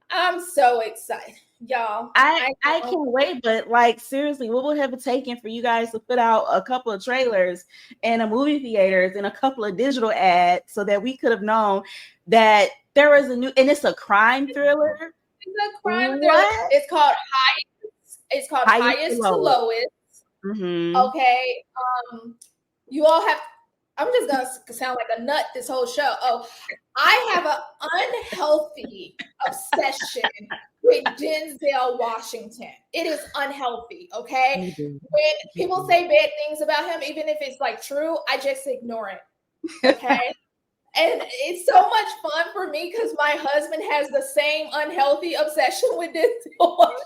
Speaker 2: I'm so excited, y'all.
Speaker 1: I can't wait, but like seriously, what would have it taken for you guys to put out a couple of trailers and a movie theaters and a couple of digital ads so that we could have known that there was a new, and it's a crime thriller.
Speaker 2: It's a crime thriller. It's called Highest to Lowest.
Speaker 1: Mm-hmm.
Speaker 2: Okay. You all have. I'm just gonna sound like a nut this whole show. Oh, I have an unhealthy obsession with Denzel Washington. It is unhealthy. Okay.
Speaker 1: Mm-hmm.
Speaker 2: When people say bad things about him, even if it's like true, I just ignore it. Okay. And it's so much fun for me because my husband has the same unhealthy obsession with Denzel Washington.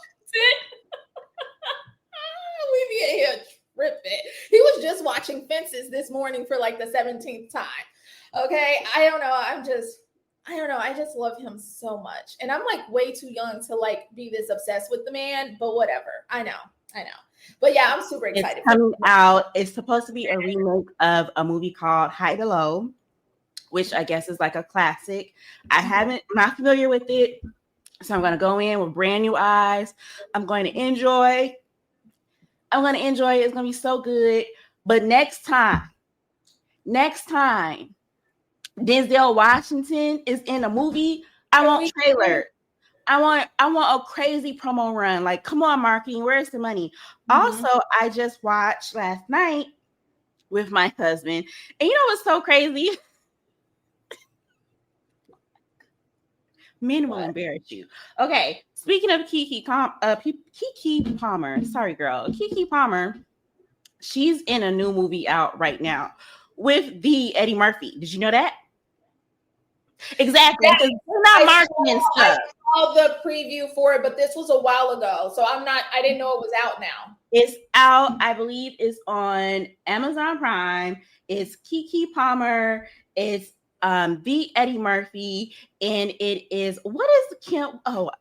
Speaker 2: We be in here tripping. He was just watching Fences this morning for like the 17th time. Okay. I don't know. I just love him so much. And I'm like way too young to like be this obsessed with the man, but whatever. I know. But yeah, I'm super excited.
Speaker 1: It's coming out. It's supposed to be a remake of a movie called High to Low, which I guess is like a classic. I'm not familiar with it. So I'm going to go in with brand new eyes. I'm going to enjoy it. It's going to be so good. But next time Denzel Washington is in a movie, I want trailer. I want a crazy promo run. Like, come on, marketing, where's the money? Mm-hmm. Also, I just watched last night with my husband. And you know what's so crazy? Men will embarrass you. Okay, speaking of Keke Palmer, sorry, girl, Keke Palmer, she's in a new movie out right now with the Eddie Murphy. Did you know that? Exactly. Because they're not marketing stuff.
Speaker 2: I saw the preview for it, but this was a while ago, so I didn't know it was out now.
Speaker 1: It's out. I believe it's on Amazon Prime. It's Keke Palmer. It's the Eddie Murphy, and it is what is Kim? Oh,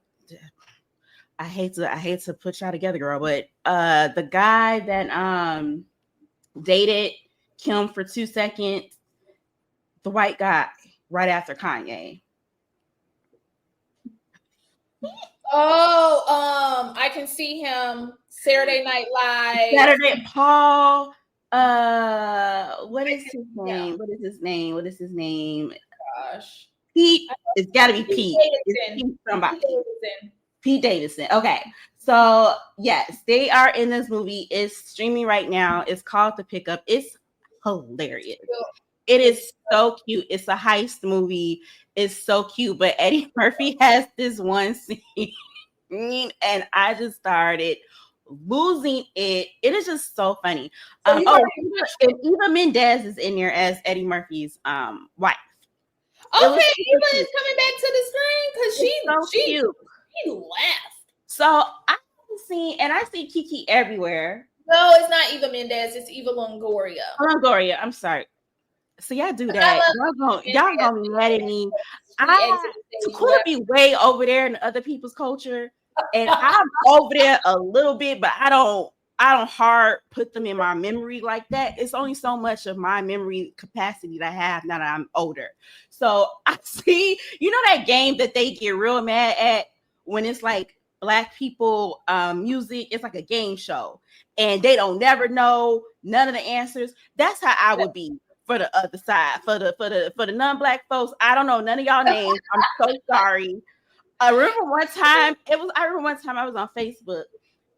Speaker 1: I hate to put y'all together, girl, but the guy that dated Kim for 2 seconds, the white guy right after Kanye.
Speaker 2: Oh, I can see him. Saturday Night Live.
Speaker 1: Paul. What is his name? Yeah. What is his name?
Speaker 2: Gosh.
Speaker 1: Pete. It's got to be Pete. Pete Davidson. Okay. So yes, they are in this movie. It's streaming right now. It's called The Pickup. It's hilarious. It is so cute. It's a heist movie. It's so cute. But Eddie Murphy has this one scene, and I just started losing it. It is just so funny. Eva Mendes is in there as Eddie Murphy's wife.
Speaker 2: Okay, Eva is coming back to the screen because she laughed.
Speaker 1: So I see Keke everywhere.
Speaker 2: No, it's not Eva Mendes. It's Eva Longoria.
Speaker 1: Longoria. I'm sorry. So y'all do that. Y'all gonna be mad at me. Could be way over there in other people's culture, and I'm over there a little bit, but I don't hard put them in my memory like that. It's only so much of my memory capacity that I have now that I'm older. So I see, that game that they get real mad at when it's like Black people music. It's like a game show, and they don't never know none of the answers. That's how I would be. For the other side, for the non-Black folks, I don't know none of y'all names. I'm so sorry. I remember one time I was on Facebook.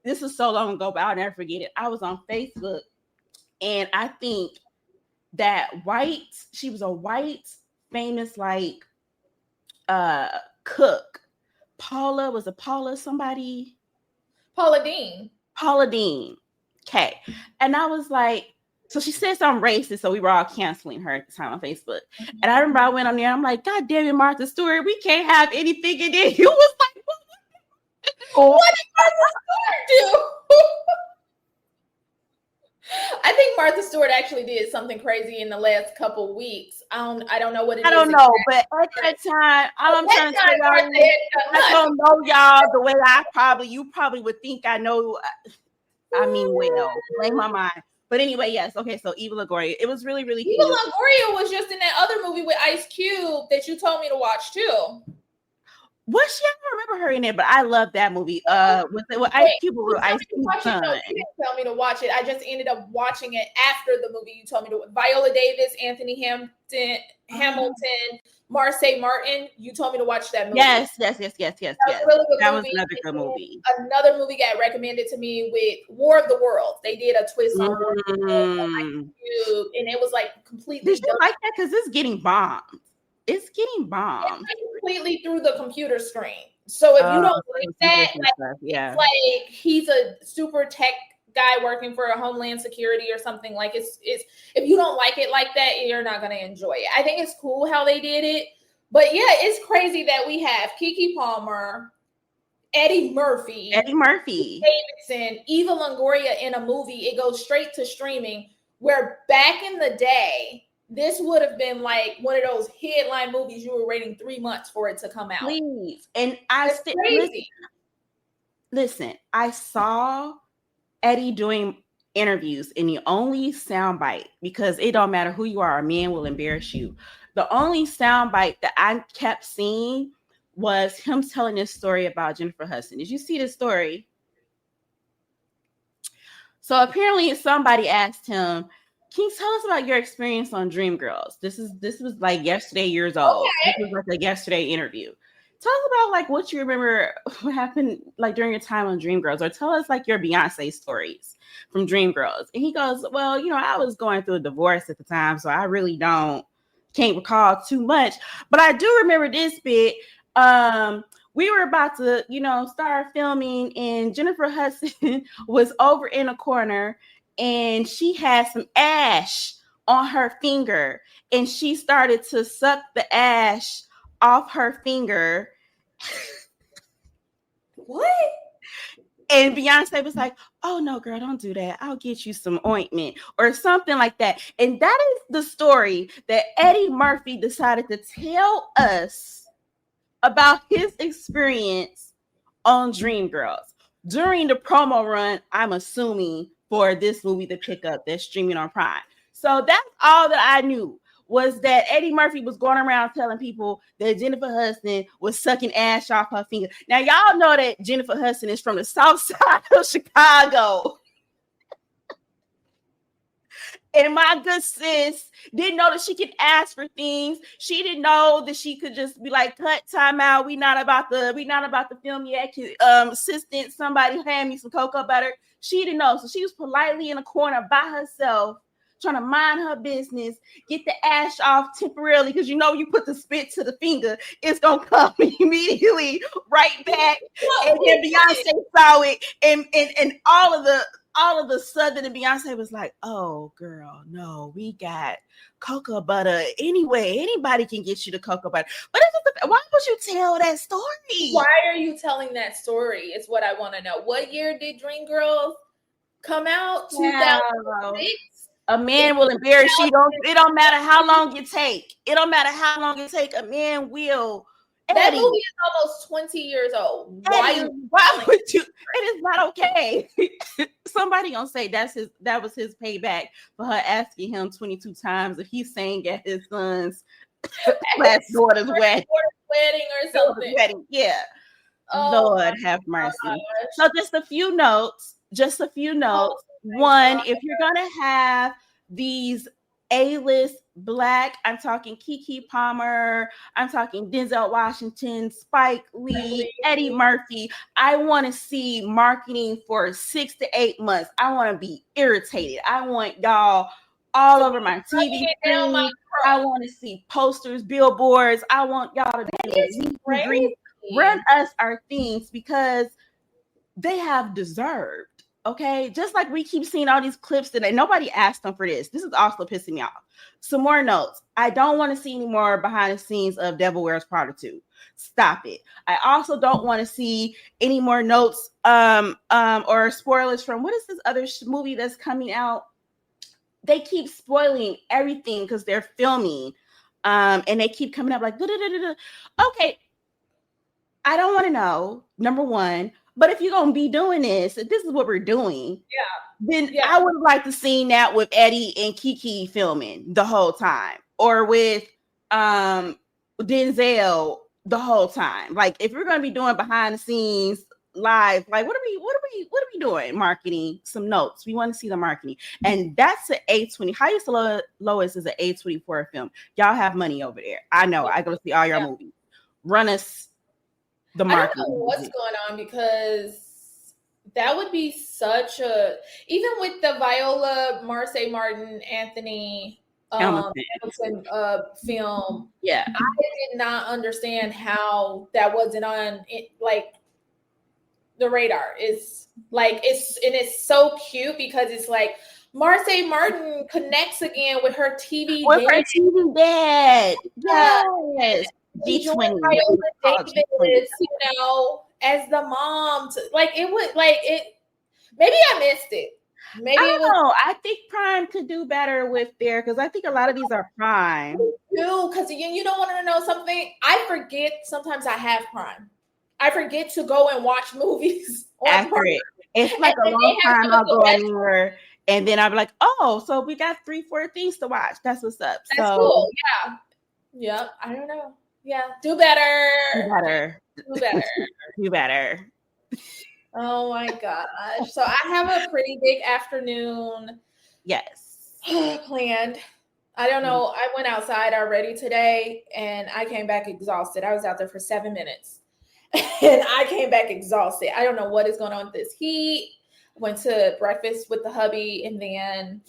Speaker 1: This was so long ago, but I'll never forget it. I was on Facebook, and I think that she was a white famous cook. Paula somebody?
Speaker 2: Paula Deen.
Speaker 1: Okay, and I was like. So she said something racist, so we were all canceling her at the time on Facebook. And I remember I went on there, I'm like, God damn it, Martha Stewart, we can't have anything in there. You was like,
Speaker 2: what did Martha Stewart do? I think Martha Stewart actually did something crazy in the last couple weeks. I don't know what it is.
Speaker 1: I don't know, but at that time, I'm trying to tell y'all, I don't know y'all the way you probably would think I know. I mean, well, blame my mind. But anyway, yes. Okay, so Eva Longoria. It was really, really cute.
Speaker 2: Eva Longoria was just in that other movie with Ice Cube that you told me to watch too.
Speaker 1: Was she? I don't remember her in it, but I love that movie. With Ice Cube or Ice Cube's son.
Speaker 2: You didn't tell me to watch it. I just ended up watching it after the movie you told me to. Viola Davis, Anthony Hamilton, Marsai Martin. You told me to watch that movie.
Speaker 1: Yes.
Speaker 2: That was a really good
Speaker 1: that
Speaker 2: movie.
Speaker 1: Was another good movie.
Speaker 2: Another movie got recommended to me with War of the Worlds. They did a twist on War of the Worlds, and it was like completely.
Speaker 1: Did you like that? Because it's getting bombed. It's getting bombed.
Speaker 2: It's completely through the computer screen. So if you don't like that, it's like he's a super tech guy working for a Homeland Security or something. Like it's if you don't like it like that, you're not gonna enjoy it. I think it's cool how they did it, but yeah, it's crazy that we have Keke Palmer, Eddie Murphy, Davidson, Eva Longoria in a movie. It goes straight to streaming. Where back in the day, this would have been like one of those headline movies you were waiting 3 months for it to come out.
Speaker 1: Please. And listen, I saw Eddie doing interviews, and the only soundbite, because it don't matter who you are, a man will embarrass you. The only soundbite that I kept seeing was him telling this story about Jennifer Hudson. Did you see this story? So apparently somebody asked him, can you tell us about your experience on Dreamgirls? This was like years old. Okay. This was like a yesterday interview. Tell us about like what you remember what happened like during your time on Dreamgirls, or tell us like your Beyoncé stories from Dreamgirls. And he goes, well, I was going through a divorce at the time, so I really can't recall too much. But I do remember this bit. we were about to, start filming, and Jennifer Hudson was over in a corner, and she had some ash on her finger, and she started to suck the ash off her finger.
Speaker 2: What?
Speaker 1: And Beyonce was like, oh, no, girl, don't do that. I'll get you some ointment or something like that. And that is the story that Eddie Murphy decided to tell us about his experience on Dreamgirls during the promo run, I'm assuming, for this movie to pick up that's streaming on Prime. So that's all that I knew, was that Eddie Murphy was going around telling people that Jennifer Hudson was sucking ash off her finger. Now, y'all know that Jennifer Hudson is from the south side of Chicago. And my good sis didn't know that she could ask for things. She didn't know that she could just be like, cut, time out. We not about to film yet. Assistant, somebody hand me some cocoa butter. She didn't know. So she was politely in a corner by herself, trying to mind her business, get the ash off temporarily, because you put the spit to the finger, it's gonna come immediately right back. And then Beyonce saw it, and all of the sudden, and Beyonce was like, oh, girl, no, we got cocoa butter. Anyway, anybody can get you the cocoa butter. But why would you tell that story?
Speaker 2: Why are you telling that story? Is what I want to know. What year did Dreamgirls come out? 2006?
Speaker 1: A man will embarrass you. It don't matter how long it take. It don't matter how long it take. A man will.
Speaker 2: That movie is almost 20 years old. Why
Speaker 1: would you? It is not okay. Somebody gonna say that was his payback for her asking him 22 times if he sang at his son's last daughter's wedding
Speaker 2: or something.
Speaker 1: Wedding. Yeah. Oh, Lord have mercy. So just a few notes. One, if you're gonna have these A-list Black, I'm talking KeKe Palmer, I'm talking Denzel Washington, Spike Lee, Eddie Murphy, I want to see marketing for 6 to 8 months. I want to be irritated. I want y'all all over my TV screen. I want to see posters, billboards. I want y'all to run us our things, because they have deserved. Okay, just like we keep seeing all these clips today, nobody asked them for this. This is also pissing me off. Some more notes. I don't want to see any more behind the scenes of Devil Wears Prada 2. Stop it. I also don't want to see any more notes or spoilers from, what is this other movie that's coming out? They keep spoiling everything because they're filming, and they keep coming up like, okay, I don't want to know, number one. But if you're going to be doing this is what we're doing, then I would like to see that with Eddie and KeKe filming the whole time, or with Denzel the whole time. Like, if we're going to be doing behind the scenes live, like, what are we doing? Marketing, some notes. We want to see the marketing. And that's an A20. Highest lowest is an A24 film. Y'all have money over there. I know. I go see all your movies. Run us the marketing.
Speaker 2: I don't know what's going on, because that would be such a, even with the Viola, Marsai Martin, Anthony Hamilton film.
Speaker 1: Yeah,
Speaker 2: I did not understand how that wasn't on it, like the radar. It's like it's so cute, because it's like Marsai Martin connects again with her TV
Speaker 1: dad. Yes.
Speaker 2: D20 Davis, as the mom, maybe I missed it. Maybe
Speaker 1: I don't know. I think Prime could do better with there, because I think a lot of these are Prime.
Speaker 2: Because you don't want to know something. I forget sometimes I have Prime. I forget to go and watch movies.
Speaker 1: Accurate. It's like a long time I'll go anywhere, and then I'll be like, oh, so we got 3-4 things to watch. That's what's up.
Speaker 2: That's cool. Yeah. I don't know. Yeah, do better.
Speaker 1: Do better.
Speaker 2: Oh my gosh. So I have a pretty big afternoon.
Speaker 1: Yes.
Speaker 2: Planned. I don't know. I went outside already today, and I came back exhausted. I was out there for 7 minutes and I came back exhausted. I don't know what is going on with this heat. Went to breakfast with the hubby, and then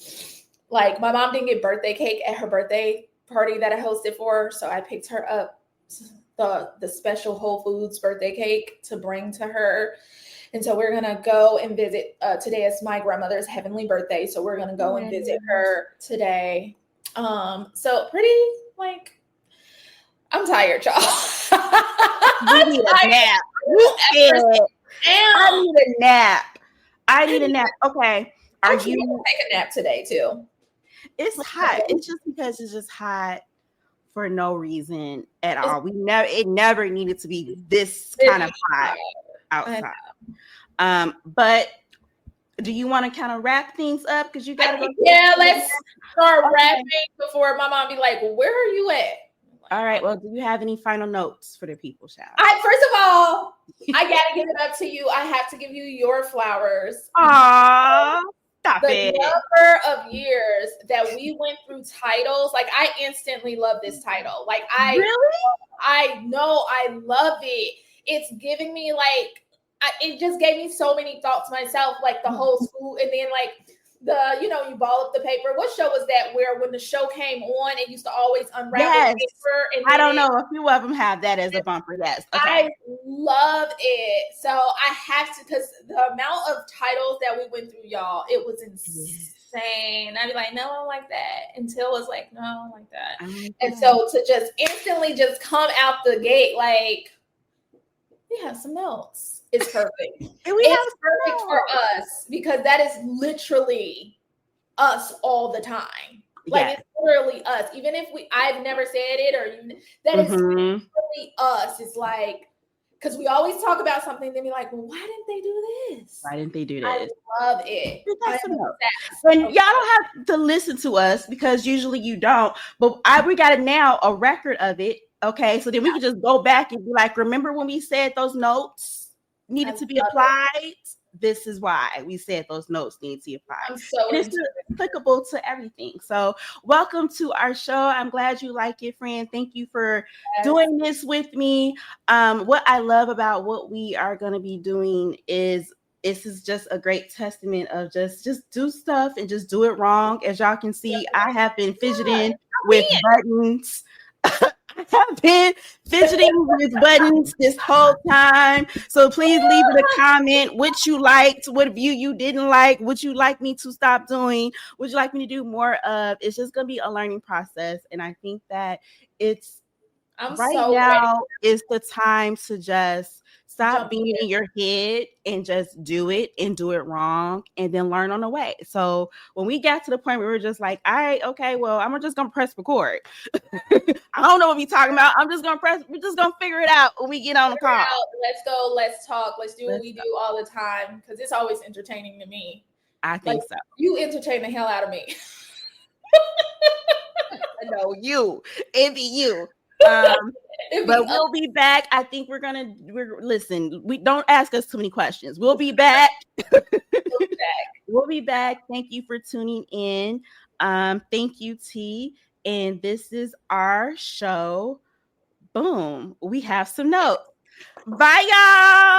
Speaker 2: like my mom didn't get birthday cake at her birthday party that I hosted for her, so I picked her up the special Whole Foods birthday cake to bring to her. And so we're gonna go and visit. Today is my grandmother's heavenly birthday, so we're gonna go and visit her today. So pretty like I'm tired, y'all.
Speaker 1: You need a nap. I need a nap. I need a nap. Okay.
Speaker 2: Are you gonna take a nap today too?
Speaker 1: It's hot. It's just because it's just hot for no reason at all. It never needed to be this kind of hot outside. But do you want to kind of wrap things up? Because you gotta go.
Speaker 2: Yeah, let's start wrapping before my mom be like, where are you at?
Speaker 1: All right. Well, do you have any final notes for the people, Shad?
Speaker 2: First of all, I gotta give it up to you. I have to give you your flowers.
Speaker 1: Aww. Stop
Speaker 2: it. Number of years that we went through titles, like I instantly love this title. Like I know I love it. It's giving me like it just gave me so many thoughts myself, like the whole school, and then like you ball up the paper. What show was that where when the show came on, it used to always unravel the paper? And
Speaker 1: I don't know. A few of them have that as a bumper. Yes. Okay.
Speaker 2: I love it. So I have to, because the amount of titles that we went through, y'all, it was insane. I'd be like, no, I don't like that. Until it was like, no, I don't like that. And so to just instantly just come out the gate, like, we have some notes. It's perfect. It's perfect for us because that is literally us all the time. Like it's literally us. Even if I've never said it that is literally us. It's like, because we always talk about something, then be like, well, why didn't they do this?
Speaker 1: Why didn't they do this?
Speaker 2: I love it.
Speaker 1: And y'all don't have to listen to us because usually you don't. But we got a record of it. Okay, so then we can just go back and be like, remember when we said those notes needed to be applied? This is why we said those notes need to be applied. It's applicable to everything. So welcome to our show. I'm glad you like it, friend. Thank you for doing this with me. What I love about what we are going to be doing is this is just a great testament of just do stuff and just do it wrong. As y'all can see, I have been fidgeting with buttons. I have been fidgeting with buttons this whole time. So please leave it a comment what you liked, what view you didn't like, what you like me to stop doing, what you like me to do more of. It's just going to be a learning process. And I think that now is the time to just stop being in your head and just do it and do it wrong and then learn on the way. So when we got to the point where we were just like, all right, okay, well, I'm just going to press record. I don't know what we're talking about. We're just going to figure it out when we get on the call.
Speaker 2: Let's go. Let's talk. Let's do what we do all the time because it's always entertaining to me.
Speaker 1: I think so.
Speaker 2: You entertain the hell out of me.
Speaker 1: I know you. Envy you. But we'll be back. I think listen, we don't ask us too many questions. We'll be back. We'll be back. Thank you for tuning in. Thank you, T. And this is our show. Boom. We have some notes. Bye, y'all.